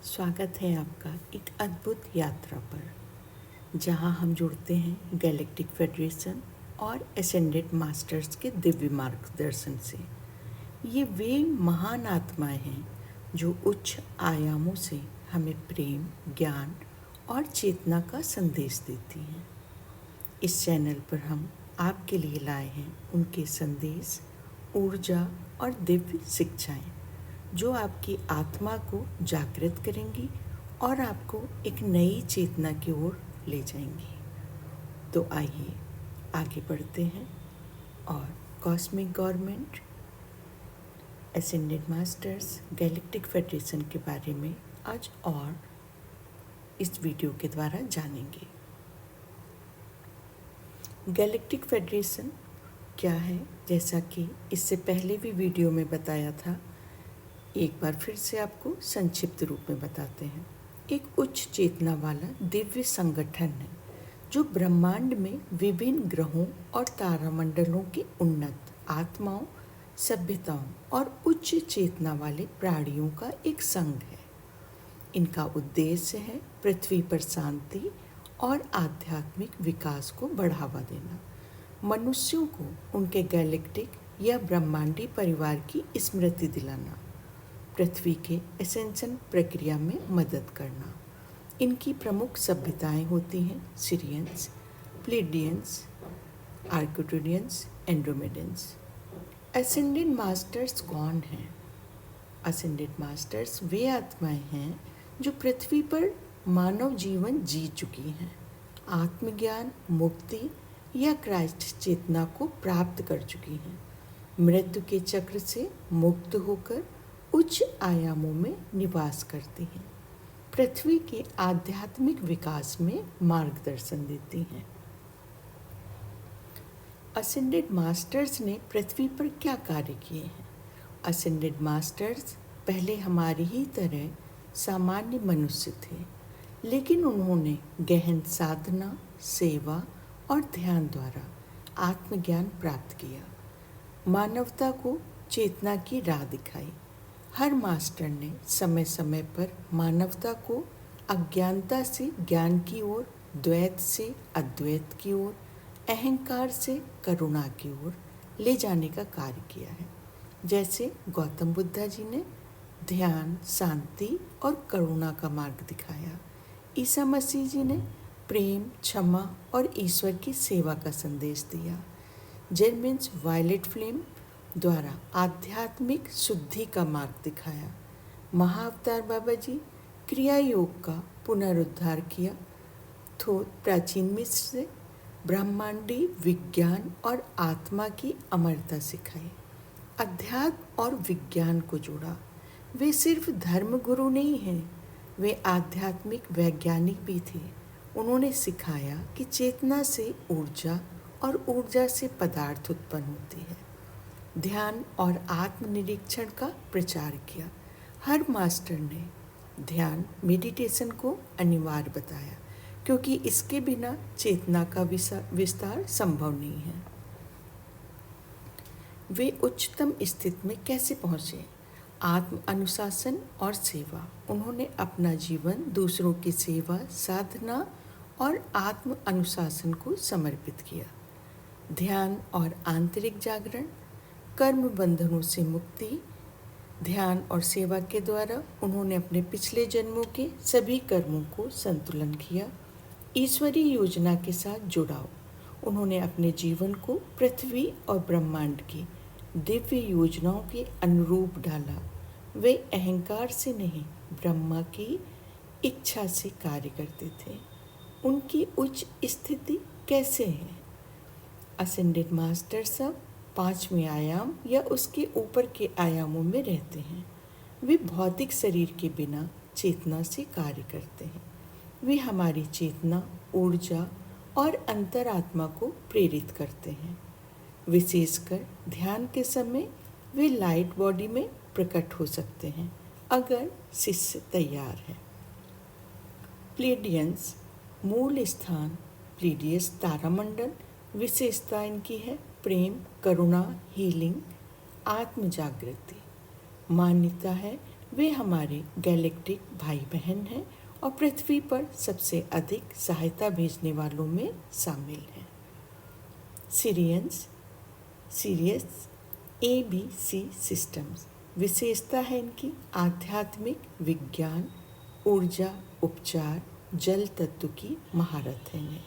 स्वागत है आपका एक अद्भुत यात्रा पर, जहां हम जुड़ते हैं गैलेक्टिक फेडरेशन और एसेंडेड मास्टर्स के दिव्य मार्गदर्शन से। ये वे महान आत्माएं हैं जो उच्च आयामों से हमें प्रेम, ज्ञान और चेतना का संदेश देती हैं। इस चैनल पर हम आपके लिए लाए हैं उनके संदेश, ऊर्जा और दिव्य शिक्षाएं जो आपकी आत्मा को जागृत करेंगी और आपको एक नई चेतना की ओर ले जाएंगी। तो आइए आगे बढ़ते हैं और cosmic government, ascended masters, galactic federation के बारे में आज और इस वीडियो के द्वारा जानेंगे। गैलेक्टिक फेडरेशन क्या है, जैसा कि इससे पहले भी वीडियो में बताया था, एक बार फिर से आपको संक्षिप्त रूप में बताते हैं। एक उच्च चेतना वाला दिव्य संगठन है जो ब्रह्मांड में विभिन्न ग्रहों और तारामंडलों की उन्नत आत्माओं, सभ्यताओं और उच्च चेतना वाले प्राणियों का एक संघ है। इनका उद्देश्य है पृथ्वी पर शांति और आध्यात्मिक विकास को बढ़ावा देना, मनुष्यों को उनके गैलेक्टिक या ब्रह्मांडी परिवार की स्मृति दिलाना, पृथ्वी के एसेंशन प्रक्रिया में मदद करना। इनकी प्रमुख सभ्यताएं होती हैं सिरियंस, प्लेडियंस, आर्कटूरियंस, एंड्रोमेडियंस। असेंडेड मास्टर्स कौन हैं? असेंडेड मास्टर्स वे आत्माएं हैं जो पृथ्वी पर मानव जीवन जी चुकी हैं, आत्मज्ञान, मुक्ति या क्राइस्ट चेतना को प्राप्त कर चुकी हैं, मृत्यु के चक्र से मुक्त होकर उच्च आयामों में निवास करती हैं, पृथ्वी के आध्यात्मिक विकास में मार्गदर्शन देती हैं। असेंडेड मास्टर्स ने पृथ्वी पर क्या कार्य किए हैं? असेंडेड मास्टर्स पहले हमारी ही तरह सामान्य मनुष्य थे, लेकिन उन्होंने गहन साधना, सेवा और ध्यान द्वारा आत्मज्ञान प्राप्त किया, मानवता को चेतना की राह दिखाई। हर मास्टर ने समय समय पर मानवता को अज्ञानता से ज्ञान की ओर, द्वैत से अद्वैत की ओर, अहंकार से करुणा की ओर ले जाने का कार्य किया है। जैसे गौतम बुद्धा जी ने ध्यान, शांति और करुणा का मार्ग दिखाया, ईसा मसीह जी ने प्रेम, क्षमा और ईश्वर की सेवा का संदेश दिया, जेरमिन्स वायलेट फ्लेम द्वारा आध्यात्मिक शुद्धि का मार्ग दिखाया, महाअवतार बाबा जी क्रिया योग का पुनरुद्धार किया, थोथ प्राचीन मिस्र से ब्रह्मांडी विज्ञान और आत्मा की अमरता सिखाई, अध्यात्म और विज्ञान को जोड़ा। वे सिर्फ धर्म गुरु नहीं हैं, वे आध्यात्मिक वैज्ञानिक भी थे। उन्होंने सिखाया कि चेतना से ऊर्जा और ऊर्जा से पदार्थ उत्पन्न होती है। ध्यान और आत्मनिरीक्षण का प्रचार किया। हर मास्टर ने ध्यान, मेडिटेशन को अनिवार्य बताया, क्योंकि इसके बिना चेतना का विस्तार संभव नहीं है। वे उच्चतम स्थिति में कैसे पहुँचे? आत्म अनुशासन और सेवा। उन्होंने अपना जीवन दूसरों की सेवा, साधना और आत्म अनुशासन को समर्पित किया। ध्यान और आंतरिक जागरण, कर्म बंधनों से मुक्ति। ध्यान और सेवा के द्वारा उन्होंने अपने पिछले जन्मों के सभी कर्मों को संतुलन किया। ईश्वरीय योजना के साथ जुड़ाव। उन्होंने अपने जीवन को पृथ्वी और ब्रह्मांड की दिव्य योजनाओं के अनुरूप ढाला। वे अहंकार से नहीं, ब्रह्मा की इच्छा से कार्य करते थे। उनकी उच्च स्थिति कैसे है? असेंडेड मास्टर सब 5वें आयाम या उसके ऊपर के आयामों में रहते हैं। वे भौतिक शरीर के बिना चेतना से कार्य करते हैं। वे हमारी चेतना, ऊर्जा और अंतरात्मा को प्रेरित करते हैं। विशेषकर ध्यान के समय वे लाइट बॉडी में प्रकट हो सकते हैं, अगर शिष्य तैयार है। प्लेडियंस मूल स्थान, प्लीडियस तारामंडल। विशेषता इनकी है प्रेम, करुणा, हीलिंग, आत्म जागृति। मान्यता है वे हमारे गैलेक्टिक भाई बहन हैं और पृथ्वी पर सबसे अधिक सहायता भेजने वालों में शामिल हैं। सीरियस ABC सिस्टम्स विशेषता है इनकी आध्यात्मिक, विज्ञान, ऊर्जा, उपचार, जल तत्व की महारत है इन्हें।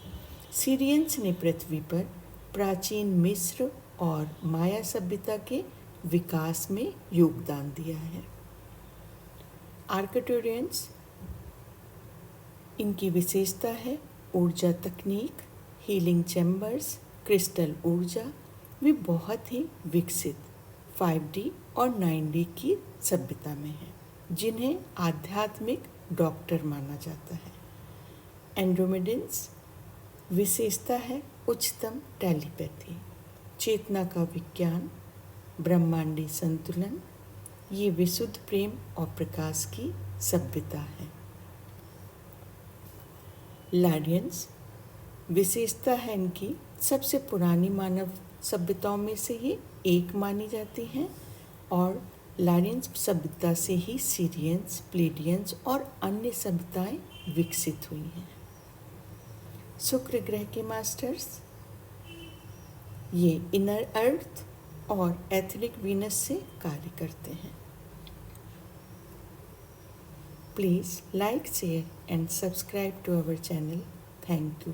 सीरियंस ने पृथ्वी पर प्राचीन मिस्र और माया सभ्यता के विकास में योगदान दिया है। आर्कटूरियंस, इनकी विशेषता है ऊर्जा तकनीक, हीलिंग चैम्बर्स, क्रिस्टल ऊर्जा। वे बहुत ही विकसित 5D और 9D की सभ्यता में हैं, जिन्हें आध्यात्मिक डॉक्टर माना जाता है। एंड्रोमेडियंस, विशेषता है उच्चतम टेलीपैथी, चेतना का विज्ञान, ब्रह्मांडी संतुलन। ये विशुद्ध प्रेम और प्रकाश की सभ्यता है। लारियंस, विशेषता है इनकी सबसे पुरानी मानव सभ्यताओं में से ये एक मानी जाती हैं और लारियंस सभ्यता से ही सीरियंस, प्लेडियंस और अन्य सभ्यताएं विकसित हुई हैं। शुक्र ग्रह के मास्टर्स, ये इनर अर्थ और एथरिक वीनस से कार्य करते हैं। Please like, share and subscribe to our channel. Thank you.